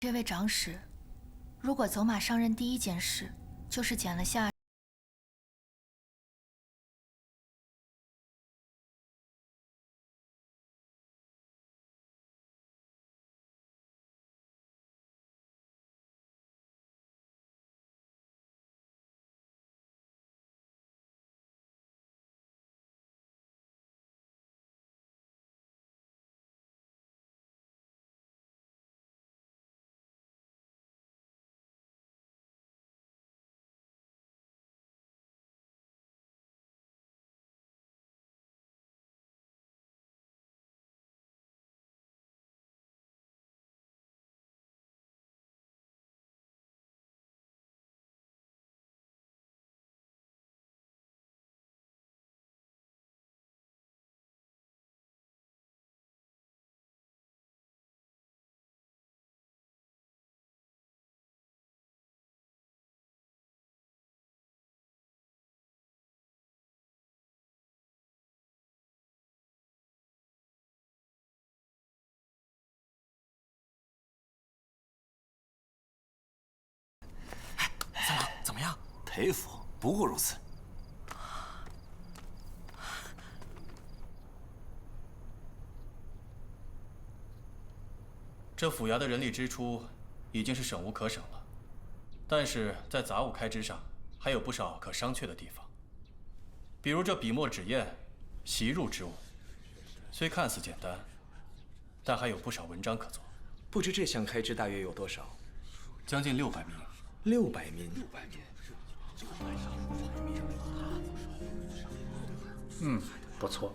这位长史，如果走马上任第一件事就是剪了下。 三郎怎么样？裴府不过如此。这府衙的人力支出已经是省无可省了，但是在杂物开支上还有不少可商榷的地方。比如这笔墨纸砚、习入之物，虽看似简单，但还有不少文章可做。不知这项开支大约有多少？将近600名。600民。不错。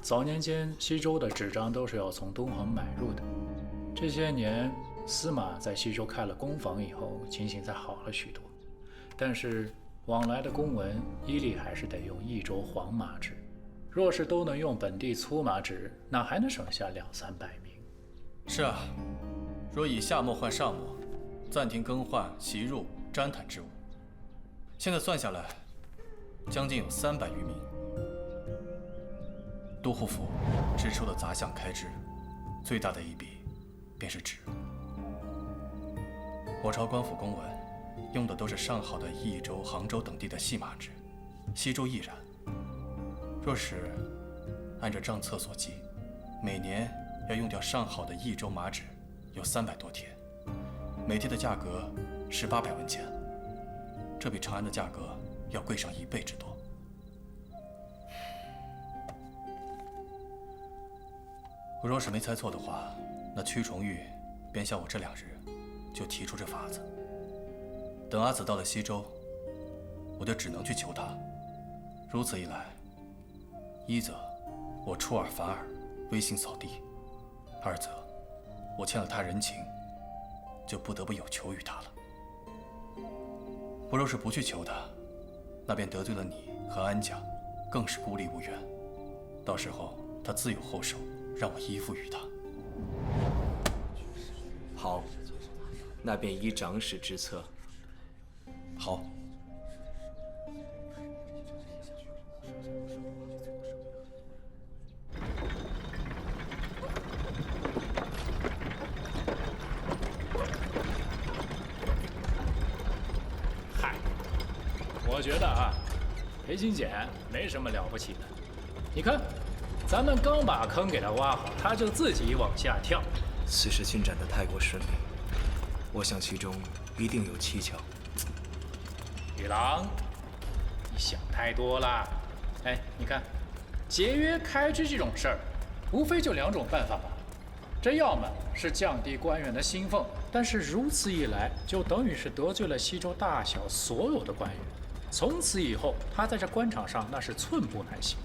早年间，西周的纸张都是要从敦煌买入的。这些年，司马在西周开了工坊以后，情形才好了许多。但是，往来的公文依例还是得用益州黄麻纸。若是都能用本地粗麻纸，那还能省下200-300名。是啊，若以夏末换上末，暂停更换习入、毡毯之物，现在算下来，将近有300余名。都护府支出的杂项开支，最大的一笔便是纸。我朝官府公文用的都是上好的益州、杭州等地的细麻纸，西周亦然。若是按照账册所记，每年要用掉上好的益州麻纸有300多贴，每贴的价格是800文钱，这比长安的价格要贵上1倍之多。我若是没猜错的话，那屈重玉便想我这2日就提出这法子。等阿紫到了西周，我就只能去求他。如此一来，一则我出尔反尔，威信扫地；二则我欠了他人情，就不得不有求于他了。我若是不去求他，那便得罪了你和安家，更是孤立无援。到时候他自有后手，让我依附于他。好，那便依长史之策。好。嗨，我觉得啊，裴金简没什么了不起的。你看，咱们刚把坑给他挖好，他就自己往下跳。此事进展得太过顺利，我想其中一定有蹊跷。雨狼，你想太多了。哎，你看，节约开支这种事儿，无非就2种办法吧。这要么是降低官员的薪俸，但是如此一来，就等于是得罪了西周大小所有的官员，从此以后，他在这官场上那是寸步难行。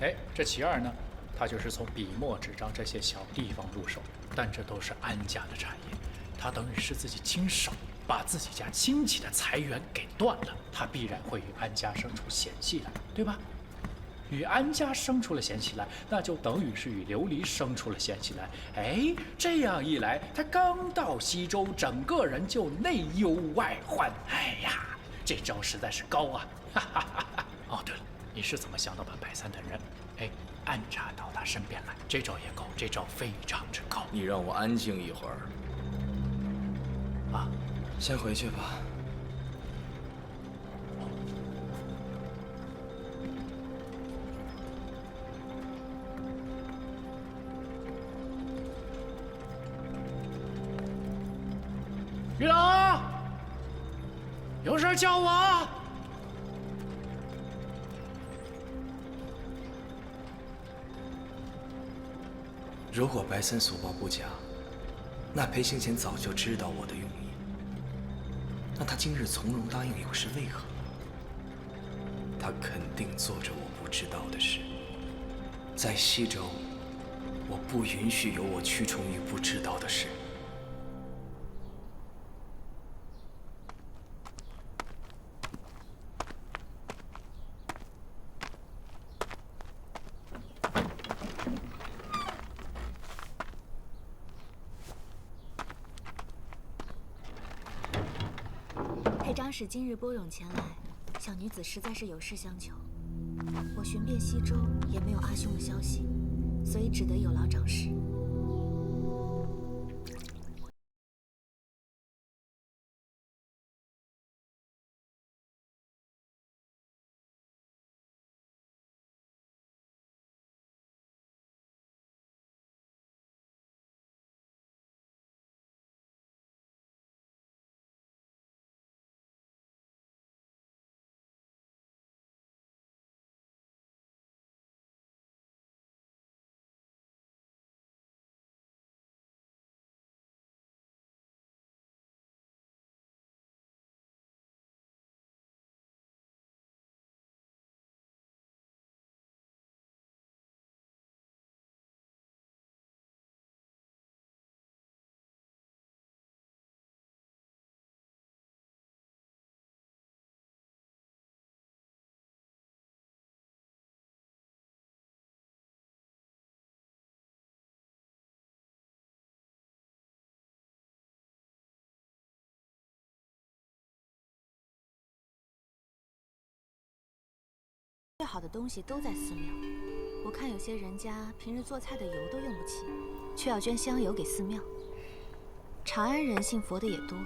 哎，这其二呢，他就是从笔墨纸张这些小地方入手，但这都是安家的产业，他等于是自己亲手把自己家亲戚的财源给断了，他必然会与安家生出嫌隙来，对吧？与安家生出了嫌隙来，那就等于是与琉璃生出了嫌隙来。哎，这样一来，他刚到西周，整个人就内忧外患。哎呀，这招实在是高啊！哈哈哈哈。哦，对了，你是怎么想到把百三等人，安插到他身边来？这招也高，这招非常之高。你让我安静一会儿。先回去吧。玉郎，有事叫我啊。如果白森所报不假，那裴行俭早就知道我的用意。那他今日从容答应又是为何？他肯定做着我不知道的事。在西周，我不允许有我屈崇玉不知道的事。裴长史今日拨冗前来，小女子实在是有事相求。我寻遍西周，也没有阿兄的消息，所以只得有劳长史。最好的东西都在寺庙。我看有些人家平日做菜的油都用不起，却要捐香油给寺庙。长安人信佛的也多，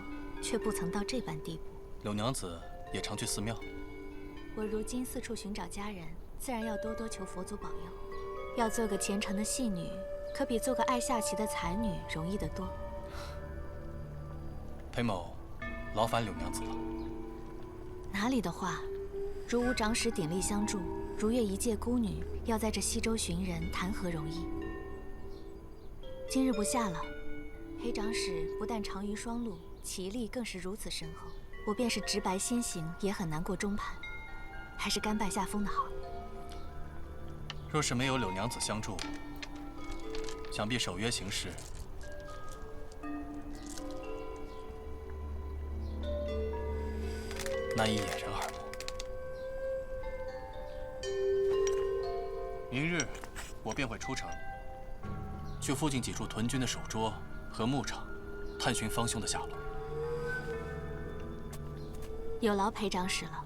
却不曾到这般地步。柳娘子也常去寺庙。我如今四处寻找佳人，自然要多多求佛祖保佑。要做个虔诚的戏女，可比做个爱下棋的才女容易得多。裴某，劳烦柳娘子了。哪里的话，如无长史鼎力相助，如月一介孤女，要在这西周寻人，谈何容易？今日不下了，裴长史不但长于双陆，棋力更是如此深厚，我便是直白先行，也很难过中盘，还是甘拜下风的好。若是没有柳娘子相助，想必守约行事，难以掩人耳目。明日我便会出城，去附近几处屯军的守拙和牧场，探寻方兄的下落。有劳裴长史了。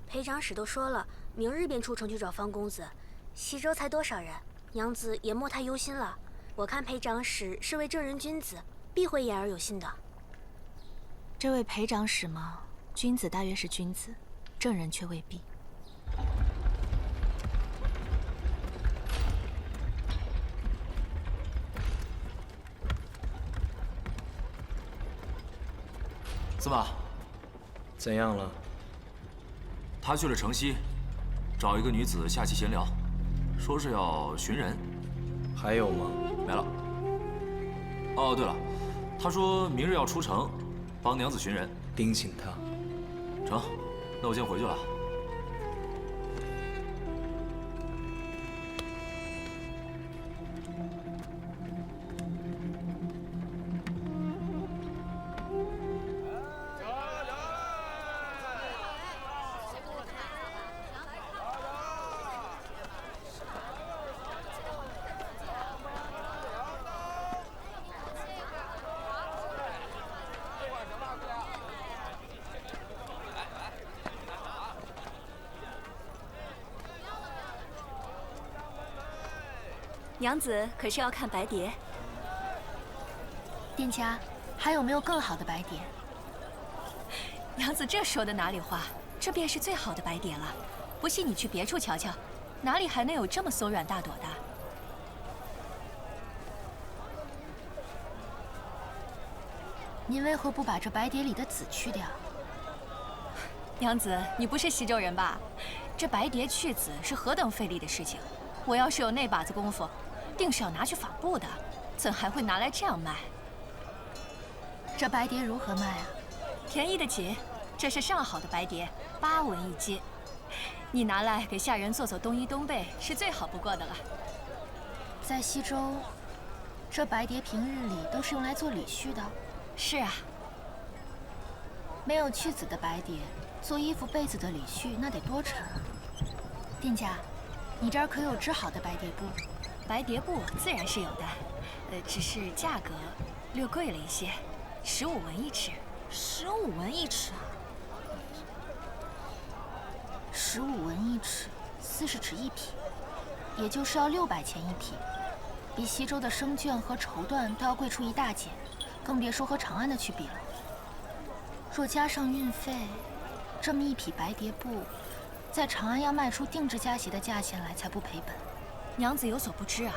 裴长史都说了，明日便出城去找方公子。西周才多少人，娘子也莫太忧心了。我看裴长史是位正人君子，必会言而有信的。这位裴长史吗？君子大约是君子，正人却未必。司马，怎样了？他去了城西，找一个女子下棋闲聊，说是要寻人。还有吗？没了。哦，对了，他说明日要出城，帮娘子寻人。盯紧他。成，那我先回去了。娘子可是要看白蝶？店家，还有没有更好的白蝶？娘子这说的哪里话？这便是最好的白蝶了。不信你去别处瞧瞧，哪里还能有这么松软大朵的？您为何不把这白蝶里的籽去掉？娘子，你不是西周人吧？这白蝶去籽是何等费力的事情，我要是有那把子功夫，定是要拿去纺布的，怎还会拿来这样卖？这白蝶如何卖啊？便宜得紧，这是上好的白蝶，8文一斤。你拿来给下人做做冬衣冬被，是最好不过的了。在西周，这白蝶平日里都是用来做礼絮的。是啊，没有去籽的白蝶，做衣服被子的礼絮那得多沉啊！店家，你这儿可有织好的白蝶布？白蝶布自然是有的，只是价格略贵了一些，15文一尺。15文一尺啊？15文一尺，40尺一匹，也就是要600钱一匹，比西周的生绢和绸缎都要贵出一大截，更别说和长安的去比了。若加上运费，这么一匹白蝶布，在长安要卖出定制佳鞋的价钱来才不赔本。娘子有所不知啊，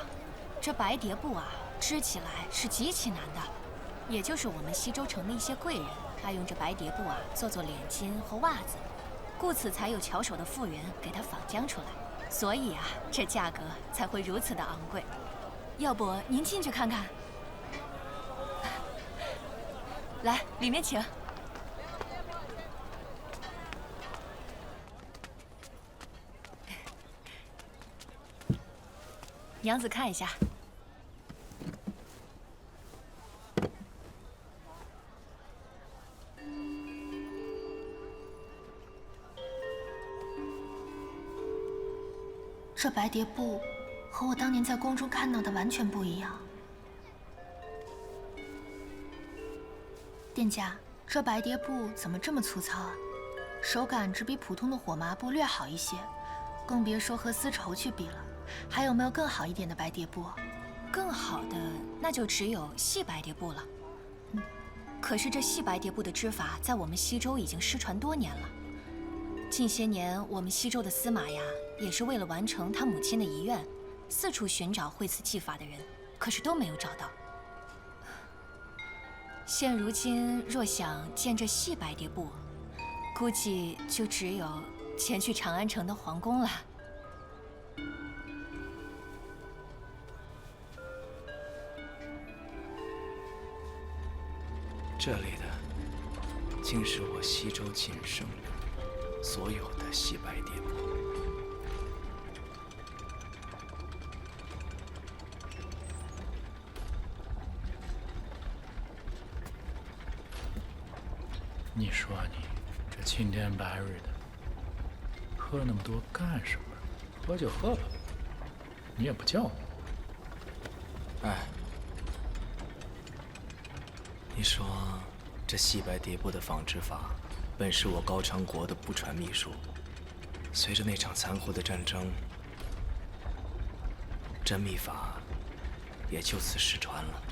这白蝶布啊，织起来是极其难的，也就是我们西周城的一些贵人，爱用这白蝶布啊做脸巾和袜子，故此才有巧手的妇人给它纺浆出来，所以啊，这价格才会如此的昂贵。要不您进去看看？来，里面请。娘子看一下。这白蝶布和我当年在宫中看到的完全不一样。店家，这白蝶布怎么这么粗糙啊？手感只比普通的火麻布略好一些，更别说和丝绸去比了。还有没有更好一点的白蝶布？更好的那就只有细白蝶布了。可是这细白蝶布的织法在我们西周已经失传多年了。近些年，我们西周的司马呀，也是为了完成他母亲的遗愿，四处寻找会此技法的人，可是都没有找到。现如今若想见这细白蝶布，估计就只有前去长安城的皇宫了。这里的竟是我西周仅剩的所有的细白蝶布。你说你这青天白日的，喝那么多干什么？喝就喝吧，你也不叫我。哎，你说这细白蝶布的纺织法，本是我高昌国的不传秘术，随着那场残酷的战争，这秘法也就此失传了，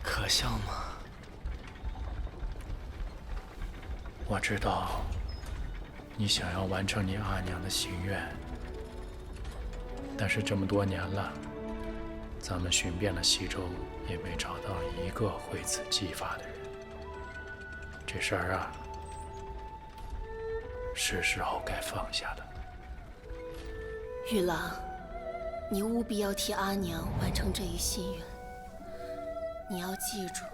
可笑吗？我知道，你想要完成你阿娘的心愿，但是这么多年了，咱们寻遍了西周，也没找到一个会此技法的人。这事儿啊，是时候该放下了。玉郎，你务必要替阿娘完成这一心愿。你要记住，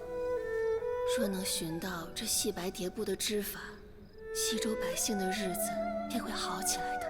若能寻到这细白蝶布的织法，西周百姓的日子便会好起来的。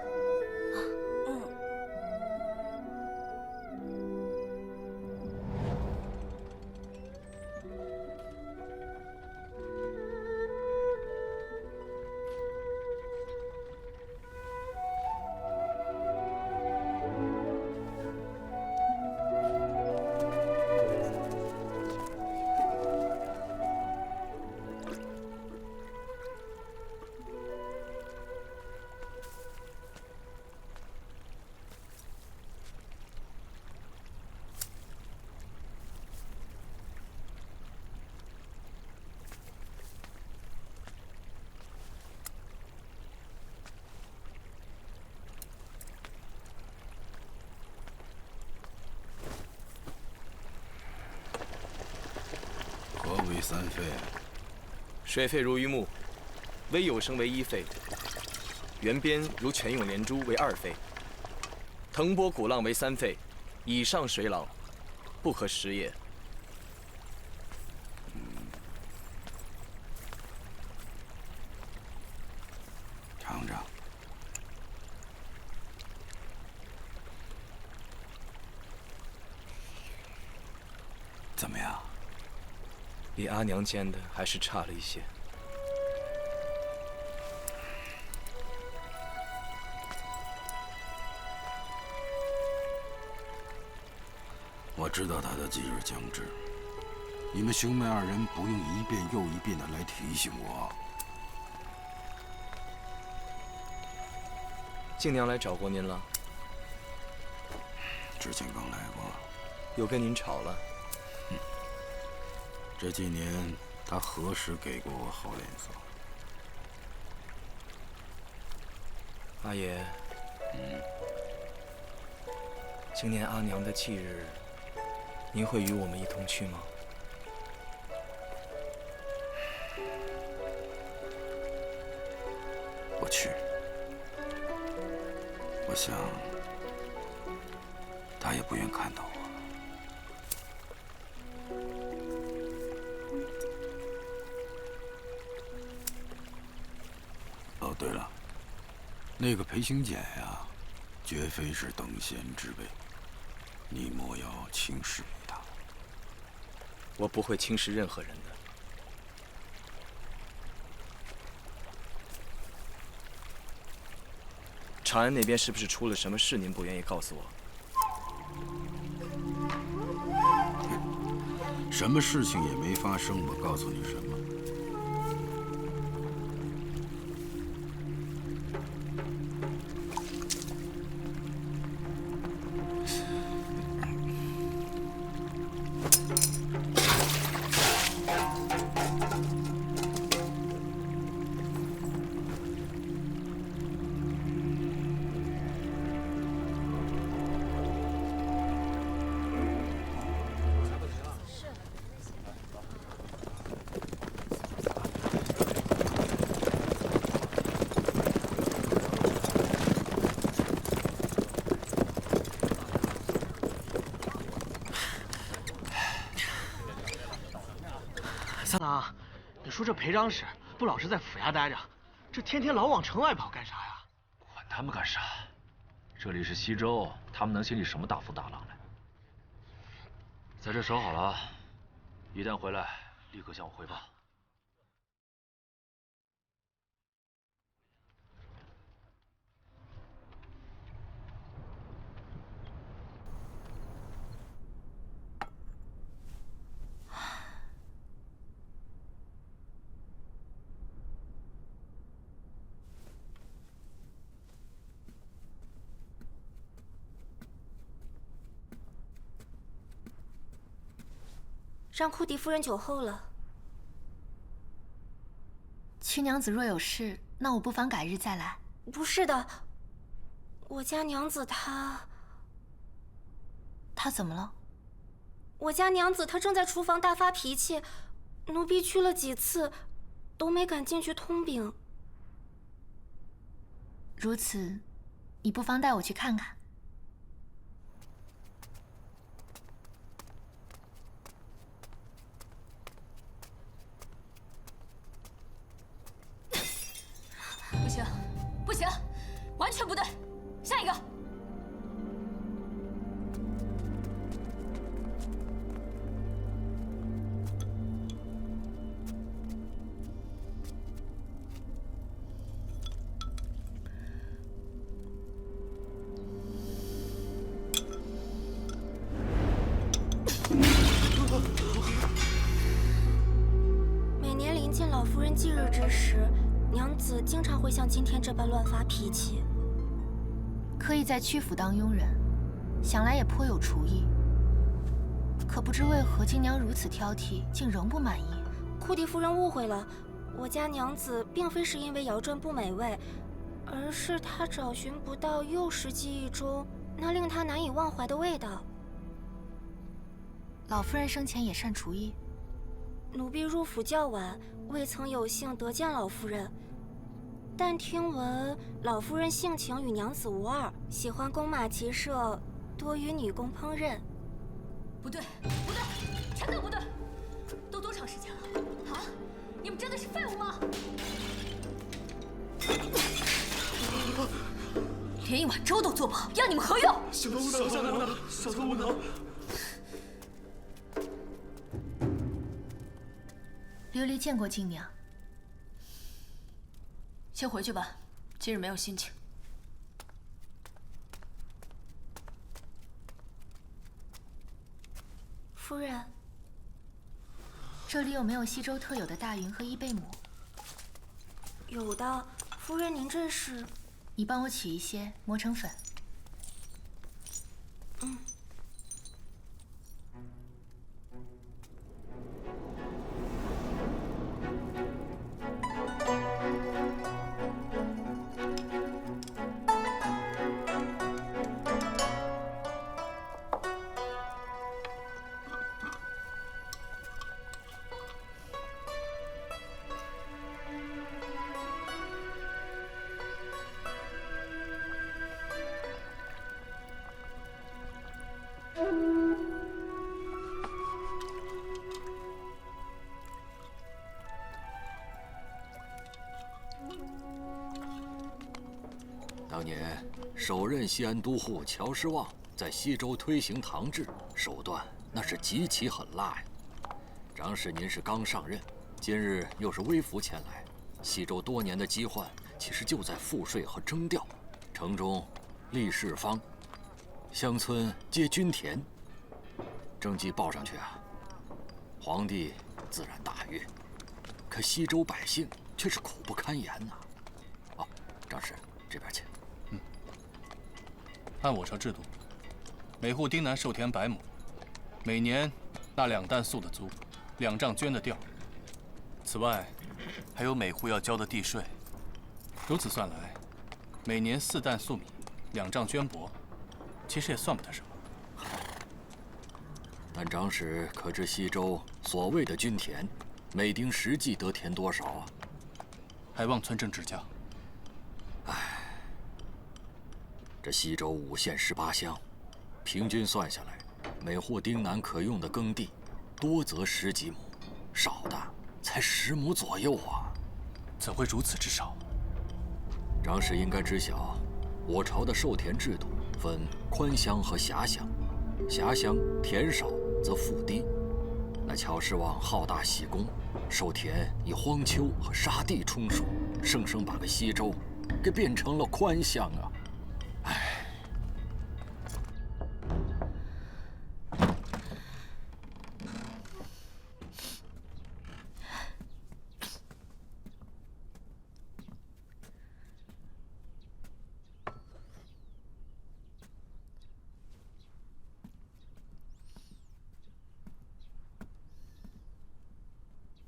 3费。水费如榆木，微有声为1费。圆边如泉涌连珠为2费。腾波鼓浪为3费。以上水浪，不可食也。尝尝。怎么样？比阿娘煎的还是差了一些。我知道他的忌日将至，你们兄妹2人不用一遍又一遍的来提醒我。静娘来找过您了？之前刚来过。又跟您吵了？这几年他何时给过我好脸色？阿爷，今年阿娘的忌日，您会与我们一同去吗？不去。我想，他也不愿看到我。哦，对了，那个裴行俭呀，绝非是等闲之辈，你莫要轻视于他。我不会轻视任何人的。长安那边是不是出了什么事？您不愿意告诉我？什么事情也没发生，我告诉你什么？三郎，你说这裴长史不老实在府衙待着，这天天老往城外跑干啥呀？管他们干啥？这里是西周，他们能兴起什么大风大浪来？在这守好了，一旦回来，立刻向我汇报。让库迪夫人酒后了。屈娘子若有事，那我不妨改日再来。不是的，我家娘子她怎么了？我家娘子她正在厨房大发脾气，奴婢去了几次，都没敢进去通禀。如此，你不妨带我去看看。不行，不行，完全不对！下一个。每年临近老夫人忌日之时，娘子经常会像今天这般乱发脾气。可以在曲府当佣人，想来也颇有厨艺。可不知为何金娘如此挑剔，竟仍不满意。库迪夫人误会了，我家娘子并非是因为肴馔不美味，而是她找寻不到幼时记忆中那令她难以忘怀的味道。老夫人生前也善厨艺。奴婢入府较晚，未曾有幸得见老夫人。但听闻老夫人性情与娘子无二，喜欢弓马骑射，多与女工烹饪。不对，不对，全都不对！都多长时间了？啊！你们真的是废物吗？连一碗粥都做不好，要你们何用？小僧无能，小僧无能。琉璃见过静娘。先回去吧，今日没有心情。夫人，这里有没有西周特有的大云和伊贝母？有的。夫人，您这是？你帮我取一些，磨成粉。嗯。当年首任西安都护乔师望在西周推行唐制，手段那是极其狠辣呀。长史您是刚上任，今日又是微服前来，西周多年的疾患其实就在赋税和征调，城中立市坊，乡村皆均田。政绩报上去啊，皇帝自然大悦，可西周百姓却是苦不堪言呐。哦，长史这边请。按我朝制度，每户丁男授田100亩，每年纳2担粟的租，2丈绢的调。此外，还有每户要交的地税。如此算来，每年4担粟米，2丈绢帛，其实也算不得什么。但长史可知西周所谓的均田，每丁实际得田多少啊？还望村正指教。这西周5县18乡，平均算下来，每户丁男可用的耕地，多则10几亩，少的才10亩左右啊！怎会如此之少？长史应该知晓，我朝的授田制度分宽乡和狭乡，狭乡田少则赋低。那乔师望好大喜功，授田以荒丘和沙地充数，生生把个西周给变成了宽乡啊！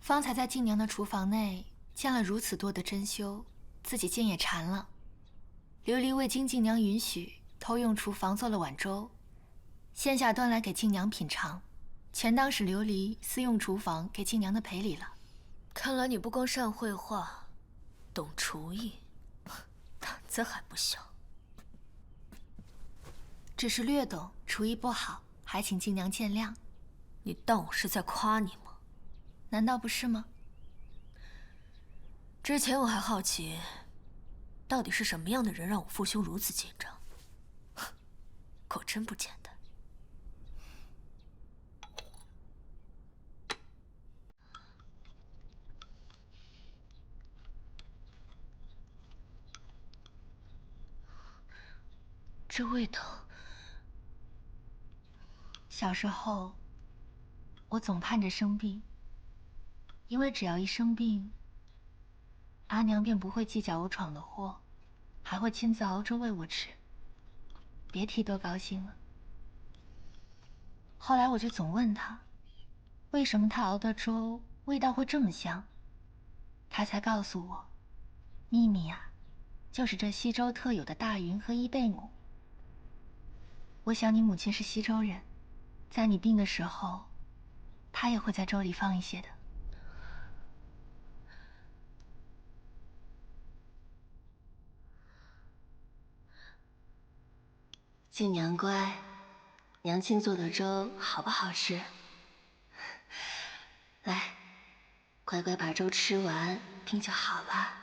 方才在静娘的厨房内见了如此多的珍馐，自己竟也馋了。琉璃未经静娘允许，偷用厨房做了碗粥，现下端来给静娘品尝，全当是琉璃私用厨房给静娘的赔礼了。看来你不光善绘画，懂厨艺，胆子还不小。只是略懂，厨艺不好，还请静娘见谅。你当我是在夸你吗？难道不是吗？之前我还好奇，到底是什么样的人让我父兄如此紧张？果真不简单。这味道，小时候我总盼着生病。因为只要一生病，阿娘便不会计较我闯的祸，还会亲自熬粥喂我吃，别提多高兴了。后来我就总问她，为什么她熬的粥味道会这么香？她才告诉我，秘密啊，就是这西周特有的大云和伊贝母。我想你母亲是西周人，在你病的时候，她也会在粥里放一些的。静娘乖，娘亲做的粥好不好吃？来，乖乖把粥吃完，病就好了。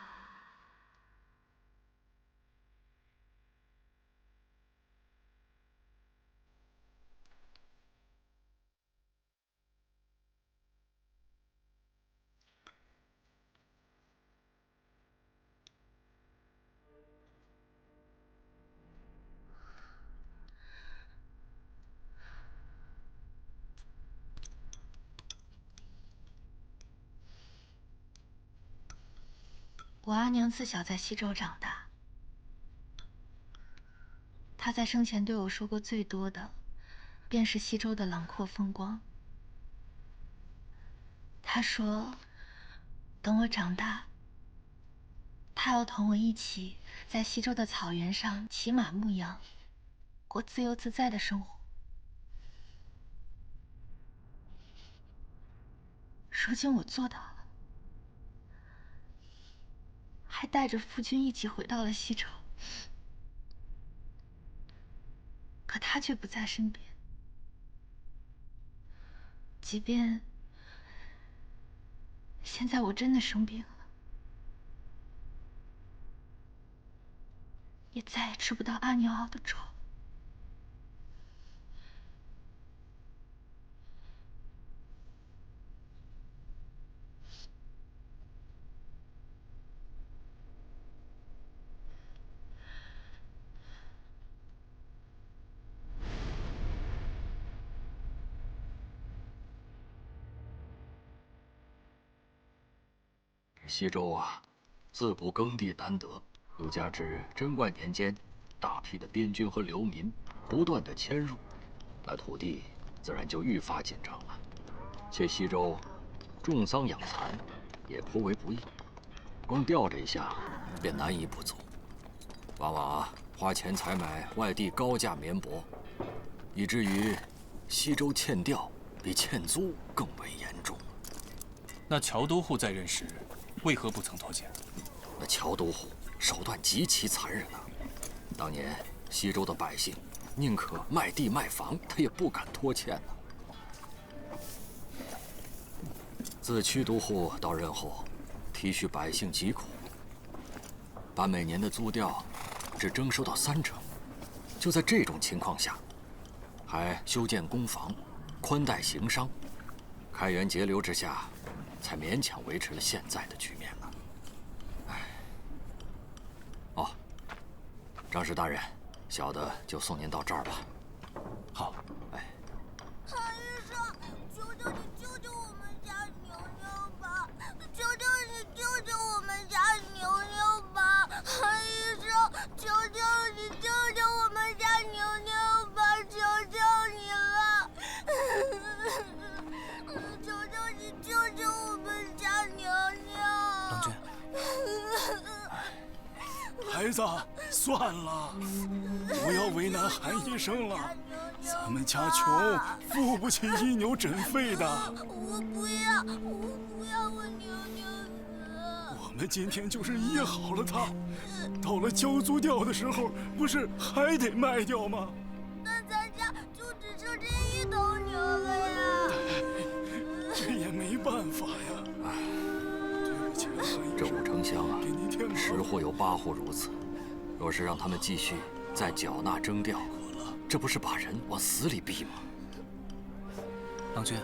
我阿娘自小在西周长大，她在生前对我说过最多的，便是西周的朗阔风光。她说，等我长大，她要同我一起在西周的草原上骑马牧羊，过自由自在的生活。如今我做到了。还带着夫君一起回到了西周，可他却不在身边。即便现在我真的生病了，也再也吃不到阿娘熬的粥。西周啊，自古耕地难得，又加之贞观年间，大批的边军和流民不断的迁入，那土地自然就愈发紧张了。且西周种桑养蚕也颇为不易，光吊这一下便难以不足，往往花钱采买外地高价棉帛，以至于西周欠调比欠租更为严重。那乔都护在任时，为何不曾拖欠？那乔都护手段极其残忍啊！当年西周的百姓宁可卖地卖房，他也不敢拖欠呢。自屈都护到任后，体恤百姓疾苦，把每年的租调只征收到30%。就在这种情况下，还修建公房，宽待行商，开源节流之下，才勉强维持了现在的局面呢。哎，哦，张氏大人，小的就送您到这儿吧。好。哎，韩医生，求求你救救我们家牛牛吧！求求你救救我们家牛牛吧！韩医生，求求你救救我们家牛牛吧！求求你了！求求你救救我们家牛牛！郎君，孩子，算了，不要为难韩医生了。咱们家穷，付不起医牛诊费的。我不要我牛牛死。我们今天就是医好了它，到了交租调的时候，不是还得卖掉吗？那咱家就只剩这一头牛了呀。这也没办法呀。对不起，这5城乡啊，10户有8户如此。若是让他们继续再缴纳征调，这不是把人往死里逼吗？郎君，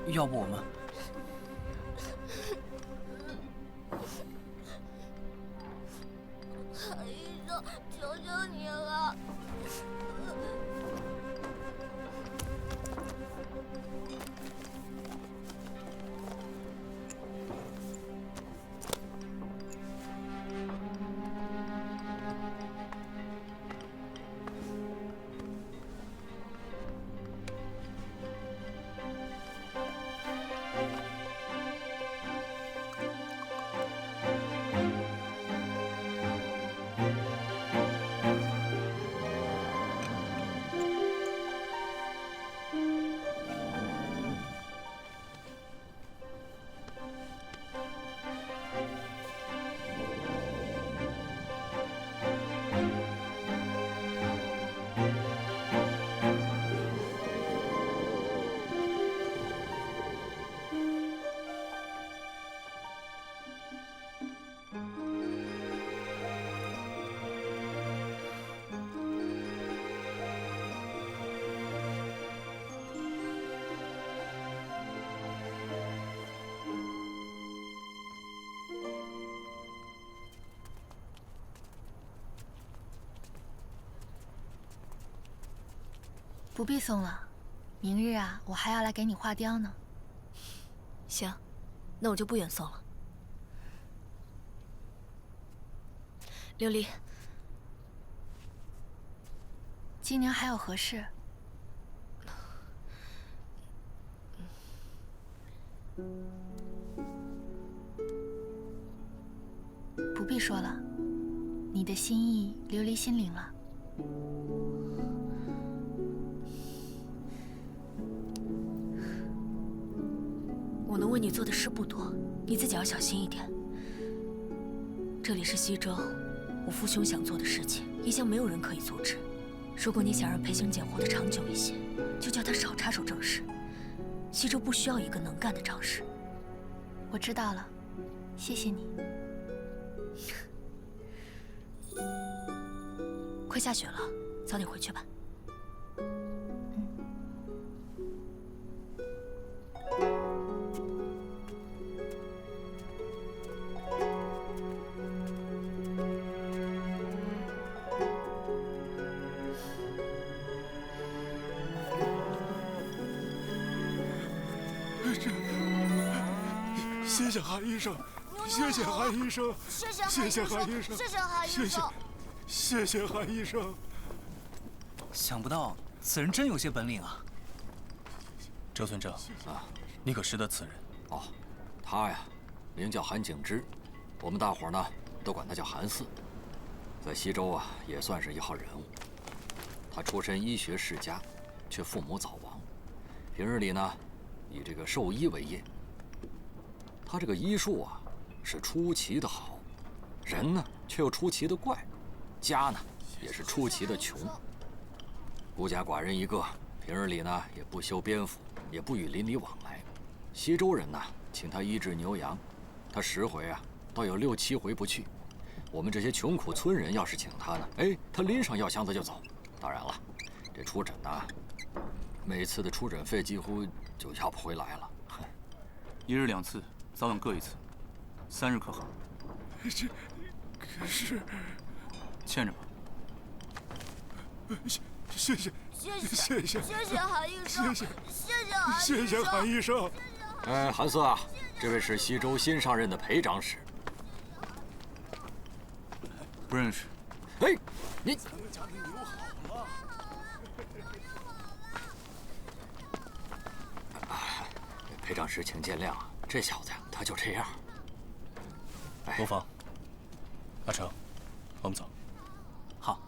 要不我们……韩医生，求求你了！不必送了，明日啊，我还要来给你画雕呢。行，那我就不远送了。琉璃，今年还有何事？不必说了，你的心意，琉璃心领了。我能为你做的事不多，你自己要小心一点。这里是西周，我父兄想做的事情，一向没有人可以阻止。如果你想让裴行俭活得长久一些，就叫他少插手政事。西周不需要一个能干的张氏。我知道了，谢谢你。快下雪了，早点回去吧。谢谢韩医生，谢谢韩医生，谢谢韩医生，谢谢韩医生，谢谢韩医生。想不到此人真有些本领啊！周村正啊，你可识得此人？哦，他呀，名叫韩景之，我们大伙呢都管他叫韩四，在西周啊也算是一号人物。他出身医学世家，却父母早亡，平日里呢以这个兽医为业。他这个医术啊是出奇的好，人呢却又出奇的怪，家呢也是出奇的穷，孤家寡人一个，平日里呢也不修边幅，也不与邻里往来。西周人呢请他医治牛羊，他10回啊倒有6、7回不去。我们这些穷苦村人要是请他呢，哎，他拎上药箱子就走。当然了，这出诊呢，每次的出诊费几乎就要不回来了。1日2次，早晚各1次，3日可好？这可是欠着吧。谢谢韩医生，谢谢韩医生。韩四啊，这位是西周新上任的裴长史。不认识。哎，你。咱们家的牛好了。裴长史，请见谅啊，这小子呀，他就这样。罗芳，阿成，我们走。好。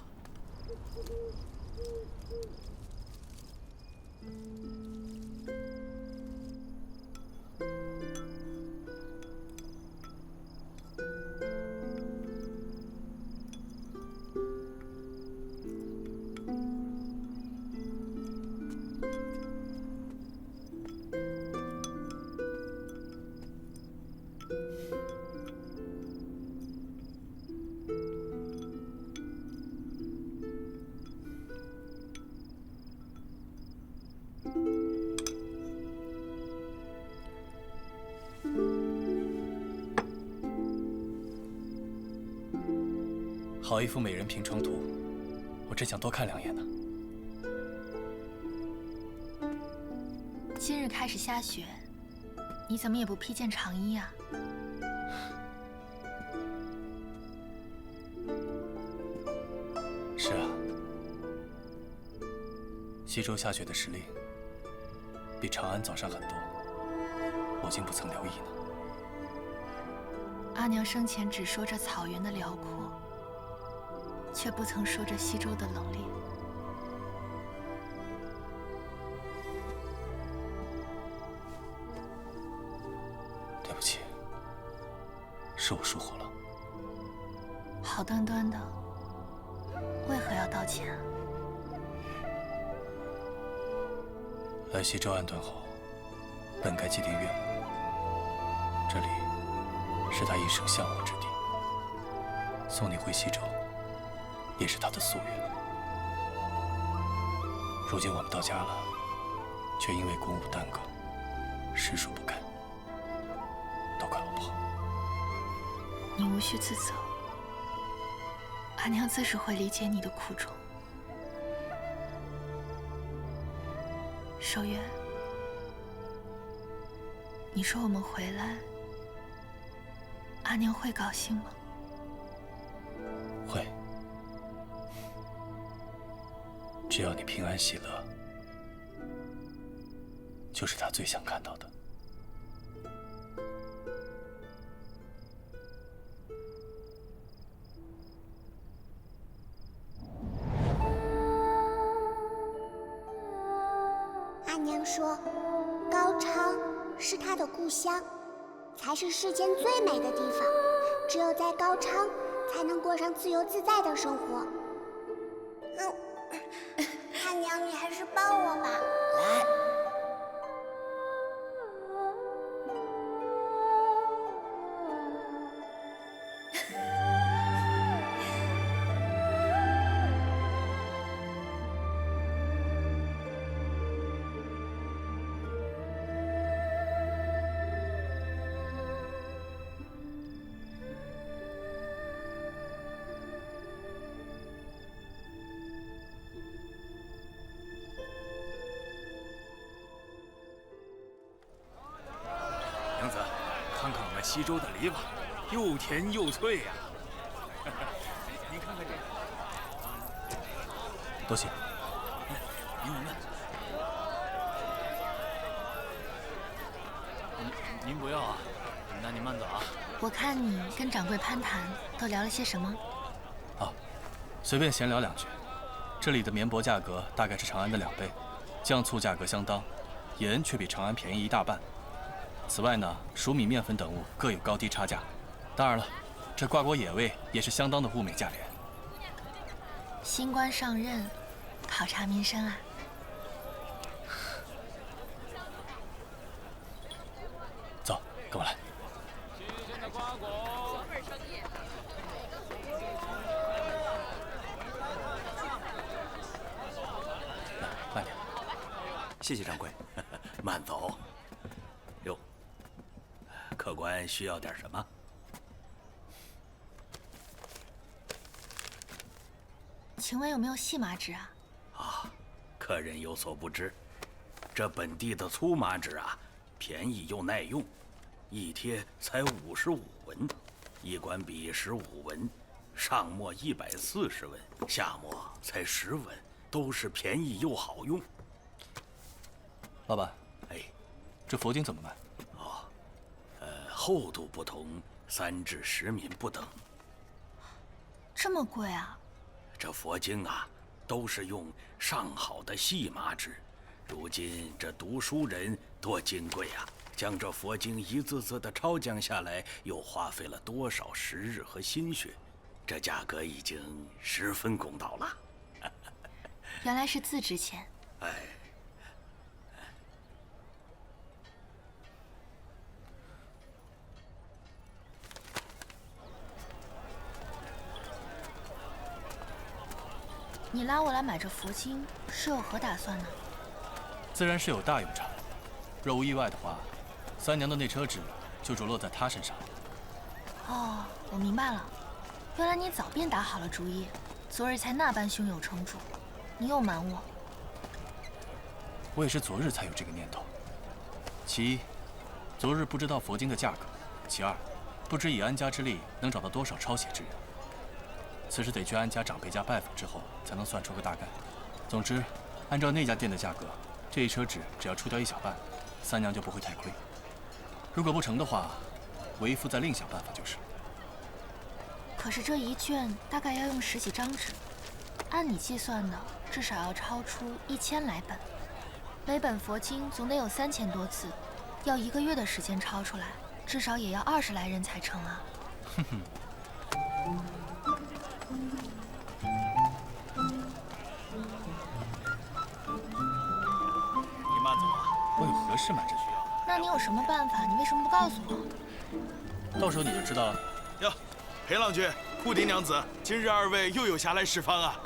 好一幅美人平城图，我真想多看2眼呢。今日开始下雪，你怎么也不披件长衣啊？是啊，西周下雪的时令比长安早上很多，我竟不曾留意呢。阿娘生前只说着草原的辽阔，却不曾说着西周的冷冽。对不起，是我疏忽了。好端端的，为何要道歉啊？来西周安顿后，本该祭奠岳母，这里是他一生向往之地。送你回西周，也是他的夙愿。如今我们到家了，却因为公务耽搁，实属不堪，都怪我不好。你无需自责，阿娘自是会理解你的苦衷。守月，你说我们回来，阿娘会高兴吗？会，只要你平安喜乐，就是她最想看到的。阿娘说，高昌是她的故乡，才是世间最美的地方。只有在高昌，才能过上自由自在的生活。阿娘，你还是抱我吧。来。娘子，看看我们西周的梨吧，又甜又脆呀！您看看这个，多谢。您闻闻。您不要啊，那您慢走啊。我看你跟掌柜攀谈都聊了些什么？啊，随便闲聊两句。这里的绵薄价格大概是长安的2倍，酱醋价格相当，盐却比长安便宜1大半。此外呢，熟米、面粉等物各有高低差价。当然了，这挂锅野味也是相当的物美价廉。新官上任，考察民生啊。走，跟我来。慢点。谢谢掌柜。慢走。哟，客官需要点什么？请问有没有细麻纸啊？啊，客人有所不知，这本地的粗麻纸啊，便宜又耐用，一贴才55文，一管笔15文，上墨140文，下墨才10文，都是便宜又好用。老板，哎，这佛经怎么卖？哦，厚度不同，3至10民不等。这么贵啊？这佛经啊，都是用上好的细麻纸。如今这读书人多金贵啊！将这佛经一字字的抄讲下来，又花费了多少时日和心血，这价格已经十分公道了。原来是字值钱。哎。你拉我来买这佛经，是有何打算呢？自然是有大用场。若无意外的话，三娘的那车纸就着落在她身上。哦，我明白了，原来你早便打好了主意，昨日才那般胸有成竹。你又瞒我。我也是昨日才有这个念头。其一，昨日不知道佛经的价格；其二，不知以安家之力能找到多少抄写之人。此事得去安家长辈家拜访之后，才能算出个大概。总之，按照那家店的价格，这一车纸只要出掉1小半，三娘就不会太亏。如果不成的话，为父再另想办法就是。可是这一卷大概要用10几张纸，按你计算的，至少要抄出1000来本。每本佛经总得有3000多字，要1个月的时间抄出来，至少也要20来人才成啊。哼哼。你慢走啊！我有何事瞒着你？那你有什么办法？你为什么不告诉我？到时候你就知道了。哟，裴郎君、库迪娘子，今日2位又有暇来侍方啊！